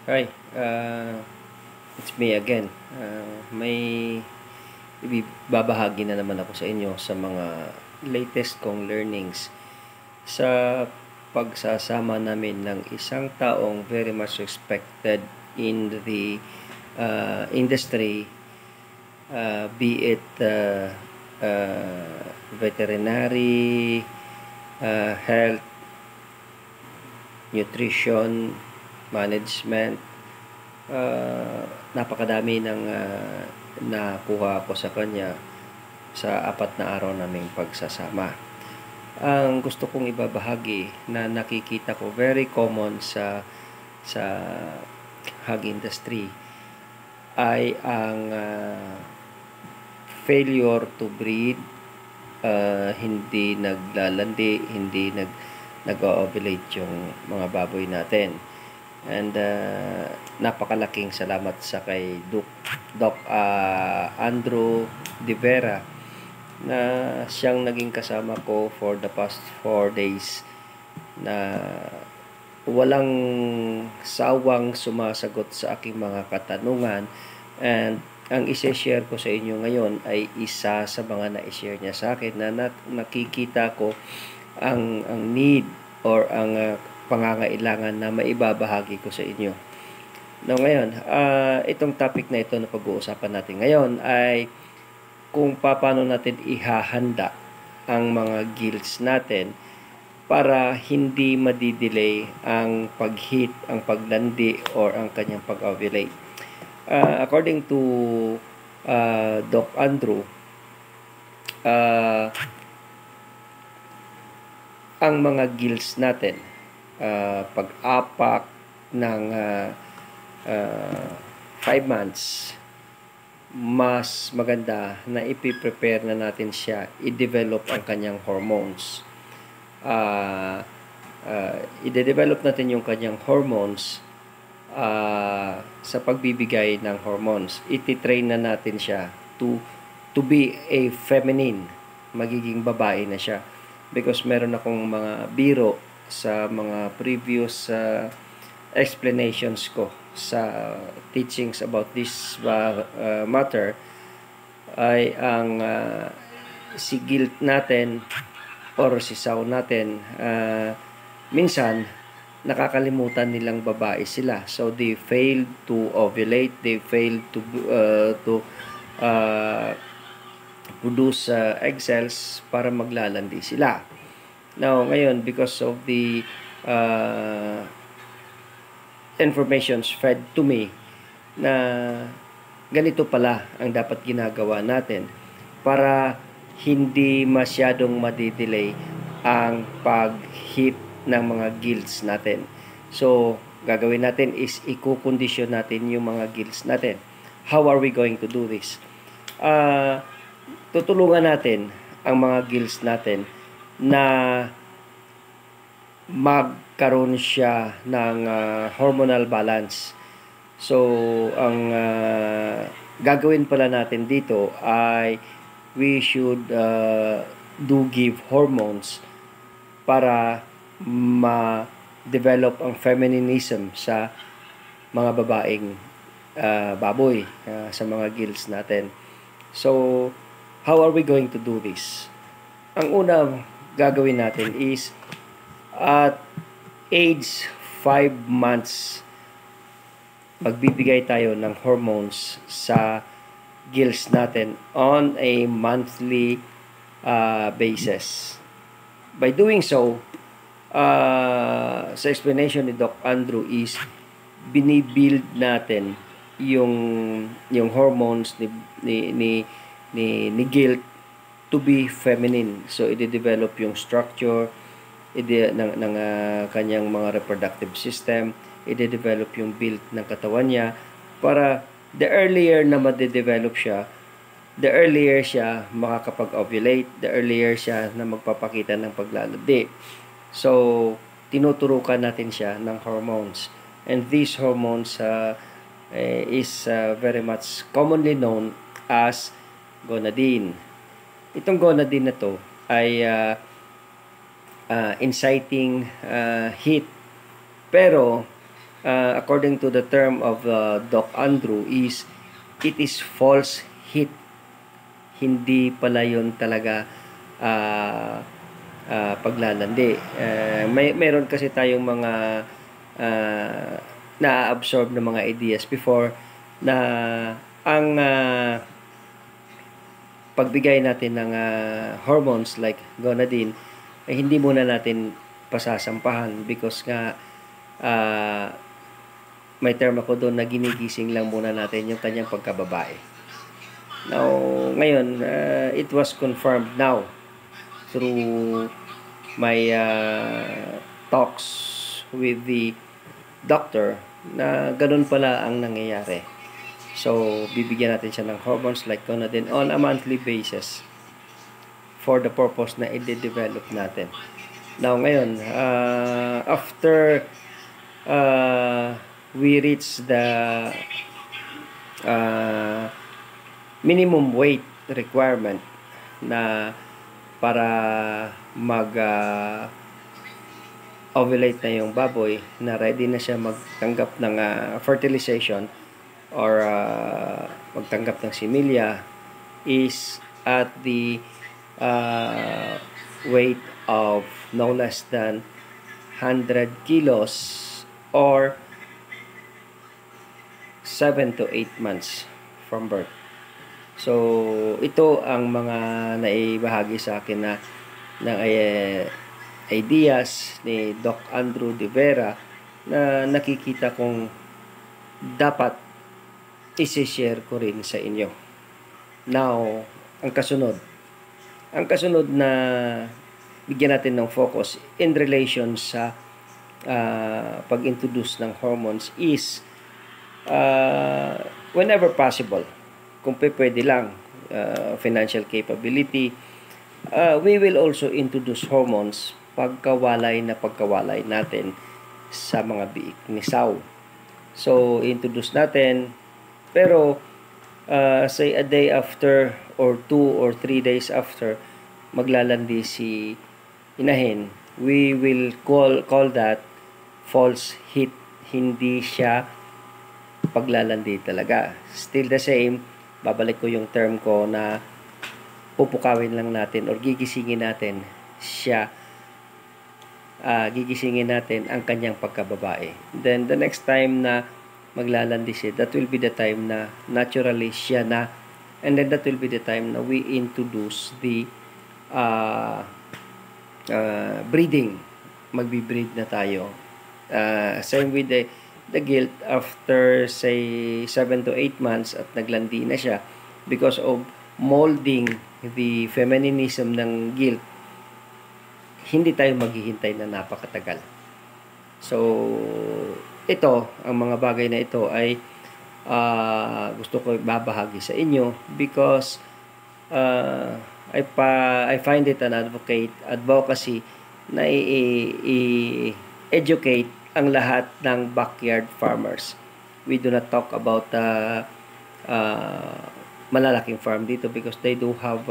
Hi, it's me again. May ibabahagi na naman ako sa inyo sa mga latest kong learnings sa pagsasama namin ng isang taong very much respected in the industry, be it veterinary, health, nutrition, management. Napakadami ng nakuha ko sa kanya sa 4 na araw naming pagsasama. Ang gusto kong ibabahagi na nakikita ko very common sa hog industry ay ang failure to breed, hindi naglalandi, hindi nag-ovulate yung mga baboy natin. And napakalaking salamat sa kay Doc Andrew De Vera na siyang naging kasama ko for the past 4 days na walang sawang sumasagot sa aking mga katanungan. And ang isi-share ko sa inyo ngayon ay isa sa mga na-share niya sa akin na nakikita ko ang need or ang pangangailangan na maibabahagi ko sa inyo. Now, ngayon, itong topic na ito na pag-uusapan natin ngayon ay kung paano natin ihahanda ang mga gilts natin para hindi madidelay ang pag-hit, ang paglandi, or ang kanyang pag-ovulate. According to Doc Andrew, ang mga gilts natin, pag-apak ng 5 months, mas maganda na ipiprepare na natin siya, i-develop ang kanyang hormones. I-develop natin yung kanyang hormones sa pagbibigay ng hormones. Iti-train na natin siya to be a feminine, magiging babae na siya. Because meron akong mga biro sa mga previous explanations ko sa teachings about this matter ay ang si guilt natin or si saw natin minsan nakakalimutan nilang babae sila, so they fail to ovulate, they fail to produce egg cells para maglalandi sila. Now, ngayon, because of the informations fed to me na ganito pala ang dapat ginagawa natin para hindi masyadong madidelay ang pag-hit ng mga gilts natin. So, gagawin natin is i-condition natin yung mga gilts natin. How are we going to do this? Tutulungan natin ang mga gilts natin na magkaroon siya ng hormonal balance. So, ang gagawin pala natin dito ay we should do give hormones para ma-develop ang feminism sa mga babaeng baboy, sa mga gilts natin. So, how are we going to do this? Ang unang gagawin natin is at age 5 months, magbibigay tayo ng hormones sa gilts natin on a monthly basis. By doing so, sa explanation ni Doc Andrew is binibuild natin yung hormones ni guilt to be feminine. So, i-develop yung structure ng kanyang mga reproductive system, i-develop yung build ng katawan niya para the earlier na ma-develop siya, the earlier siya makakapag-ovulate, the earlier siya na magpapakita ng paglalandi. So, tinuturukan natin siya ng hormones. And these hormones is very much commonly known as gonadine. Itong gonadine na to ay inciting heat. Pero according to the term of Doc Andrew, is it is false heat. Hindi pala yun talaga paglalandi. Meron kasi tayong mga na-absorb na mga ideas before na ang pagbigay natin ng hormones like gonadin ay hindi muna natin pasasampahan because nga may term ako doon na ginigising lang muna natin yung kanyang pagkababae. Now, ngayon, it was confirmed now through my talks with the doctor na ganun pala ang nangyayari. So, bibigyan natin siya ng hormones like gonadin on a monthly basis for the purpose na i-develop natin. Now, ngayon, after we reach the minimum weight requirement na para ovulate na yung baboy, na ready na siya magtanggap ng fertilization or magtanggap ng similya, is at the weight of no less than 100 kilos or 7 to 8 months from birth. So, ito ang mga naibahagi sa akin na ng ideas ni Doc Andrew De Vera na nakikita kong dapat isi-share ko rin sa inyo. Now, ang kasunod na bigyan natin ng focus in relation sa pag-introduce ng hormones is whenever possible, kung pwede lang, financial capability, we will also introduce hormones pagkawalay natin sa mga biik ni Sao. So, introduce natin, pero say a day after or 2 or 3 days after maglalandi si inahin, we will call that false heat. Hindi siya paglalandi talaga. Still the same, babalik ko yung term ko na pupukawin lang natin or gigisingin natin siya, gigisingin natin ang kanyang pagkababae. Then the next time na maglalandi siya, that will be the time na naturally siya na, and then that will be the time na we introduce the breeding. Magbi-breed na tayo. Same with the gilt after say 7 to 8 months at naglandi na siya, because of molding the feminism ng gilt, hindi tayo maghihintay na napakatagal. So, ito, ang mga bagay na ito ay gusto ko ibabahagi sa inyo because I find it an advocacy na i-educate ang lahat ng backyard farmers. We do not talk about malalaking farm dito because they do have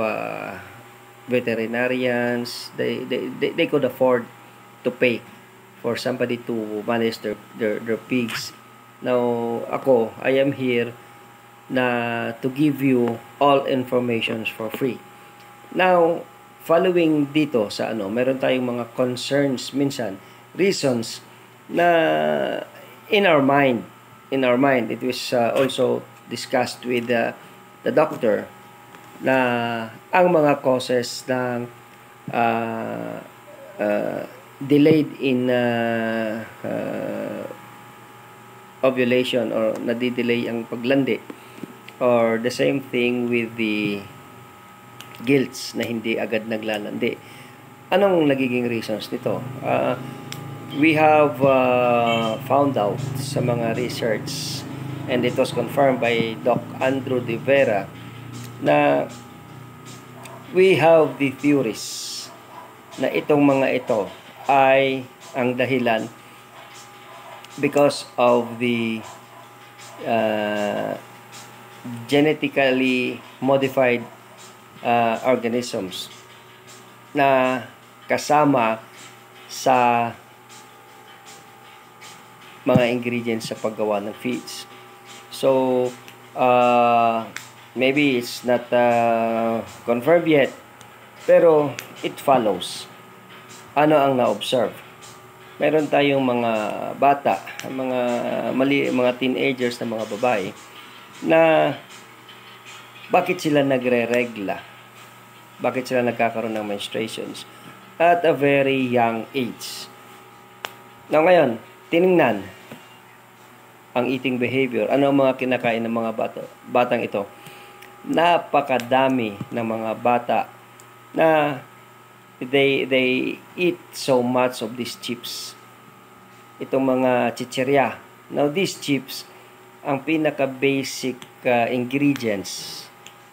veterinarians. They could afford to pay for somebody to manage their pigs. Now, ako, I am here na to give you all informations for free. Now, following dito sa meron tayong mga concerns minsan, reasons na in our mind it was also discussed with the doctor na ang mga causes ng delayed in ovulation or nadidelay ang paglandi, or the same thing with the gilts na hindi agad naglalandi. Anong nagiging reasons nito? We have found out sa mga research, and it was confirmed by Doc Andrew De Vera, na we have the theories na itong mga ito ay ang dahilan because of the genetically modified organisms na kasama sa mga ingredients sa paggawa ng feeds. So, maybe it's not confirmed yet, pero it follows. Ano ang na-observe? Meron tayong mga bata, mga teenagers na mga babae na bakit sila nagre-regla? Bakit sila nagkakaroon ng menstruations at a very young age? Now ngayon, tiningnan ang eating behavior. Ano ang mga kinakain ng mga batang ito? Napakadami ng mga bata na they eat so much of these chips. Itong mga chichirya. Now these chips, ang pinaka-basic ingredients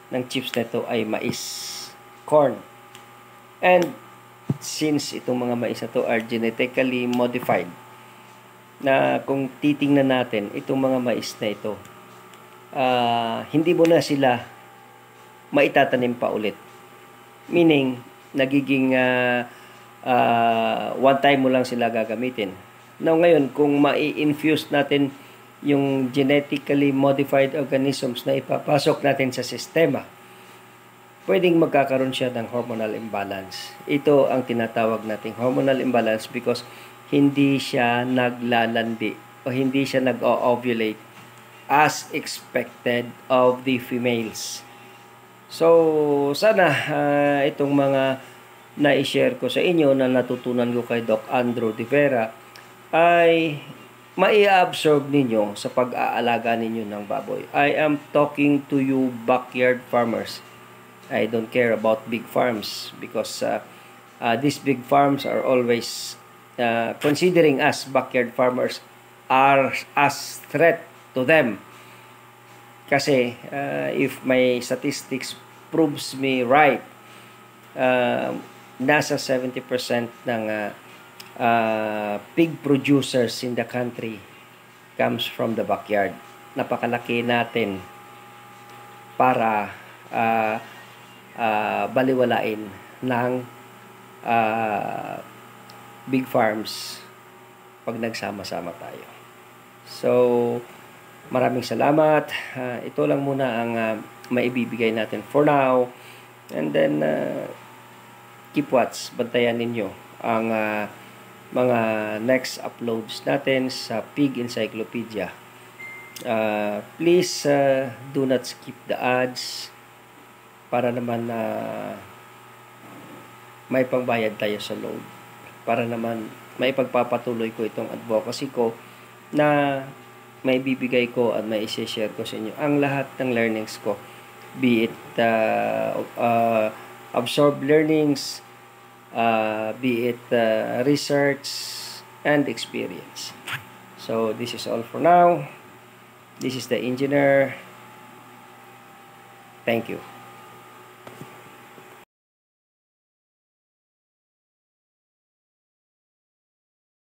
ng chips na ito ay mais, corn. And since itong mga mais na ito are genetically modified, na kung titingnan natin itong mga mais na ito, hindi mo na sila maitatanim pa ulit. Meaning, nagiging one time mo lang sila gagamitin. Now ngayon, kung mai-infuse natin yung genetically modified organisms na ipapasok natin sa sistema, pwedeng magkakaroon siya ng hormonal imbalance. Ito ang tinatawag nating hormonal imbalance because hindi siya naglalandi o hindi siya nag-ovulate as expected of the females. So, sana itong mga na-share ko sa inyo na natutunan ko kay Doc Andrew De Vera ay mai-absorb ninyo sa pag-aalaga ninyo ng baboy. I am talking to you backyard farmers. I don't care about big farms because these big farms are always considering us backyard farmers are as threat to them. Kasi if my statistics proves me right, nasa 70% ng pig producers in the country comes from the backyard. Napakalaki natin para baliwalain ng big farms pag nagsama-sama tayo. So, maraming salamat. Ito lang muna ang maibibigay natin for now. And then, keep watch. Bantayan ninyo ang mga next uploads natin sa Pig Encyclopedia. Please do not skip the ads para naman may pangbayad tayo sa load. Para naman may pagpapatuloy ko itong advocacy ko na may bibigay ko at may i-share ko sa inyo ang lahat ng learnings ko, be it absorbed learnings, be it research and experience. So this is all for now. This is the engineer. Thank you.